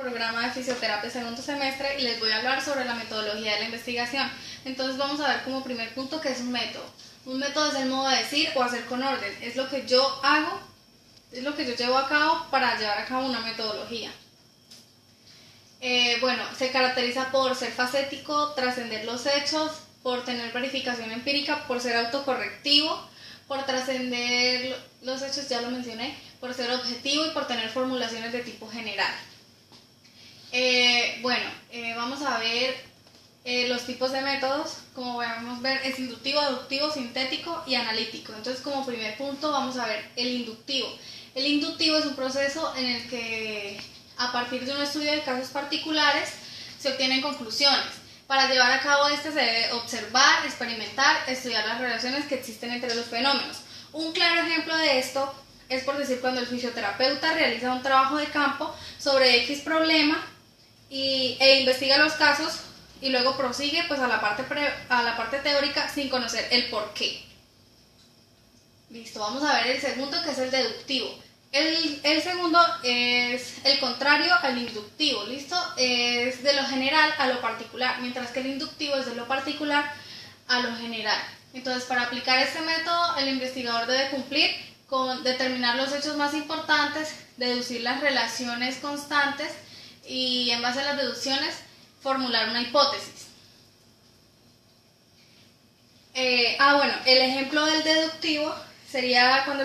programa de fisioterapia segundo semestre y les voy a hablar sobre la metodología de la investigación. Entonces vamos a ver como primer punto qué es un método. Un método es el modo de decir o hacer con orden, es lo que yo hago, es lo que yo llevo a cabo para llevar a cabo una metodología. Se caracteriza por ser facético, trascender los hechos, por tener verificación empírica, por ser autocorrectivo, por trascender los hechos, ya lo mencioné, por ser objetivo y por tener formulaciones de tipo general. Vamos a ver los tipos de métodos. Como podemos ver, es inductivo, deductivo, sintético y analítico. Entonces, como primer punto vamos a ver el inductivo. El inductivo es un proceso en el que a partir de un estudio de casos particulares se obtienen conclusiones. Para llevar a cabo este se debe observar, experimentar, estudiar las relaciones que existen entre los fenómenos. Un claro ejemplo de esto es por decir cuando el fisioterapeuta realiza un trabajo de campo sobre X problema e investiga los casos y luego prosigue pues a la parte teórica sin conocer el porqué. Listo, vamos a ver el segundo, que es el deductivo. El segundo es el contrario al inductivo, ¿listo? Es de lo general a lo particular, mientras que el inductivo es de lo particular a lo general. Entonces, para aplicar este método, el investigador debe cumplir con determinar los hechos más importantes, deducir las relaciones constantes y, en base a las deducciones, formular una hipótesis. El ejemplo del deductivo sería cuando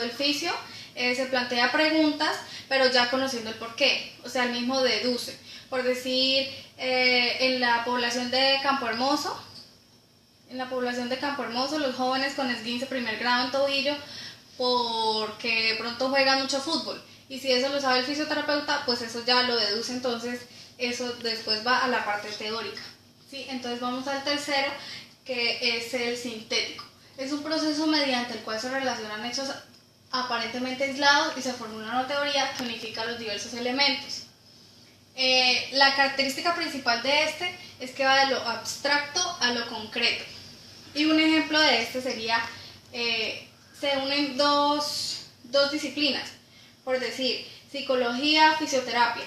el fisio se plantea preguntas, pero ya conociendo el porqué, o sea, el mismo deduce. Por decir, en la población de Campo Hermoso, los jóvenes con esguince primer grado en tobillo, porque de pronto juegan mucho fútbol, y si eso lo sabe el fisioterapeuta, pues eso ya lo deduce, entonces eso después va a la parte teórica, ¿sí? Entonces vamos al tercero, que es el sintético. Es un proceso mediante el cual se relacionan hechos aparentemente aislados y se formula una teoría que unifica los diversos elementos. La característica principal de este es que va de lo abstracto a lo concreto. Y un ejemplo de este sería, se unen dos disciplinas, por decir, psicología, fisioterapia.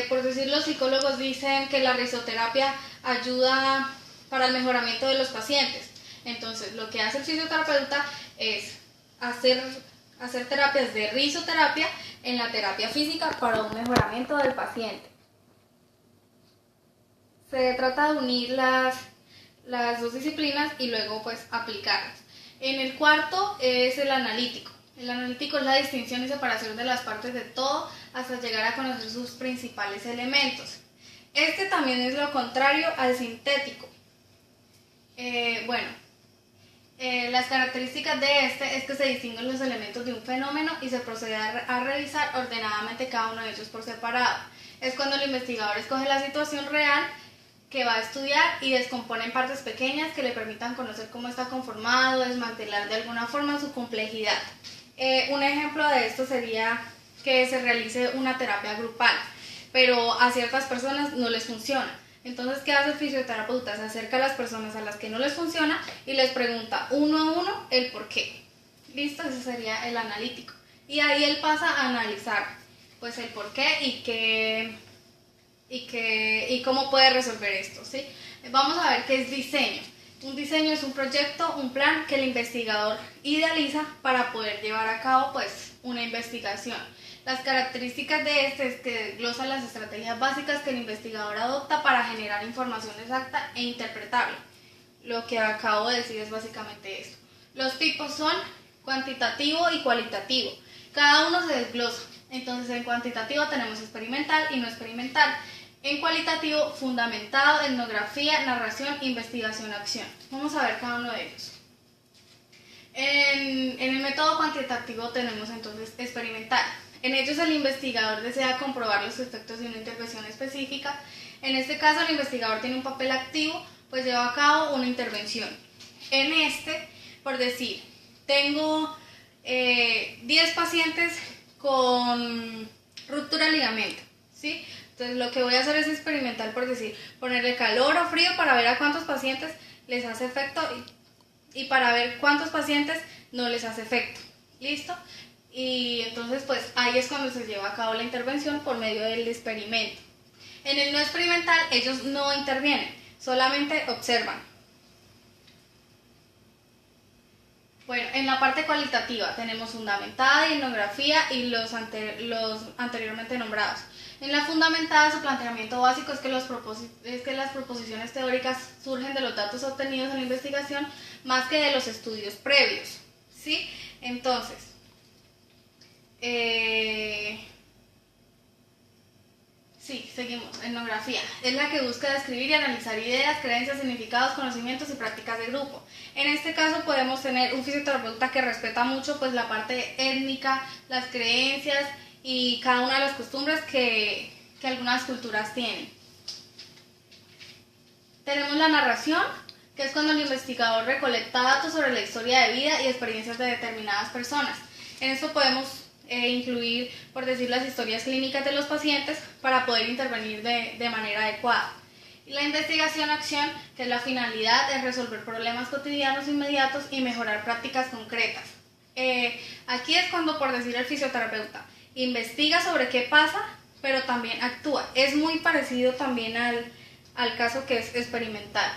Por decir, los psicólogos dicen que la risoterapia ayuda para el mejoramiento de los pacientes. Entonces, lo que hace el fisioterapeuta es hacer terapias de risoterapia en la terapia física para un mejoramiento del paciente. Se trata de unir las dos disciplinas y luego pues aplicarlas. En el cuarto es el analítico. El analítico es la distinción y separación de las partes de todo hasta llegar a conocer sus principales elementos. Este también es lo contrario al sintético. Las características de este es que se distinguen los elementos de un fenómeno y se procede a revisar ordenadamente cada uno de ellos por separado. Es cuando el investigador escoge la situación real que va a estudiar y descompone en partes pequeñas que le permitan conocer cómo está conformado, desmantelar de alguna forma su complejidad. Un ejemplo de esto sería que se realice una terapia grupal, pero a ciertas personas no les funciona. Entonces, ¿qué hace el fisioterapeuta? Se acerca a las personas a las que no les funciona y les pregunta uno a uno el por qué. ¿Listo? Ese sería el analítico. Y ahí él pasa a analizar pues el por qué y cómo puede resolver esto, ¿sí? Vamos a ver qué es diseño. Un diseño es un proyecto, un plan que el investigador idealiza para poder llevar a cabo pues una investigación. Las características de este es que desglosa las estrategias básicas que el investigador adopta para generar información exacta e interpretable. Lo que acabo de decir es básicamente esto. Los tipos son cuantitativo y cualitativo. Cada uno se desglosa. Entonces, en cuantitativo tenemos experimental y no experimental. En cualitativo, fundamentado, etnografía, narración, investigación, acción. Vamos a ver cada uno de ellos. En el método cuantitativo tenemos entonces experimental. En ellos el investigador desea comprobar los efectos de una intervención específica. En este caso el investigador tiene un papel activo, pues lleva a cabo una intervención. En este, por decir, tengo 10 pacientes con ruptura de ligamento, ¿sí? Entonces lo que voy a hacer es experimental, por decir, ponerle calor o frío para ver a cuántos pacientes les hace efecto y para ver cuántos pacientes no les hace efecto. ¿Listo? y entonces pues ahí es cuando se lleva a cabo la intervención por medio del experimento. En el no experimental ellos no intervienen, solamente observan. Bueno, en la parte cualitativa tenemos fundamentada y etnografía y los anteriormente nombrados. En la fundamentada su planteamiento básico es que las proposiciones teóricas surgen de los datos obtenidos en la investigación más que de los estudios previos, ¿sí? Entonces, sí, seguimos. Etnografía es la que busca describir y analizar ideas, creencias, significados, conocimientos y prácticas de grupo. En este caso podemos tener un fisioterapeuta que respeta mucho pues la parte étnica, las creencias y cada una de las costumbres que algunas culturas tienen. Tenemos la narración, que es cuando el investigador recolecta datos sobre la historia de vida y experiencias de determinadas personas. En esto podemos incluir, por decir, las historias clínicas de los pacientes para poder intervenir de manera adecuada. Y la investigación-acción, que es la finalidad de resolver problemas cotidianos inmediatos y mejorar prácticas concretas. Aquí es cuando, por decir, el fisioterapeuta investiga sobre qué pasa, pero también actúa. Es muy parecido también al caso que es experimental.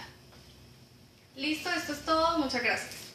Listo, esto es todo. Muchas gracias.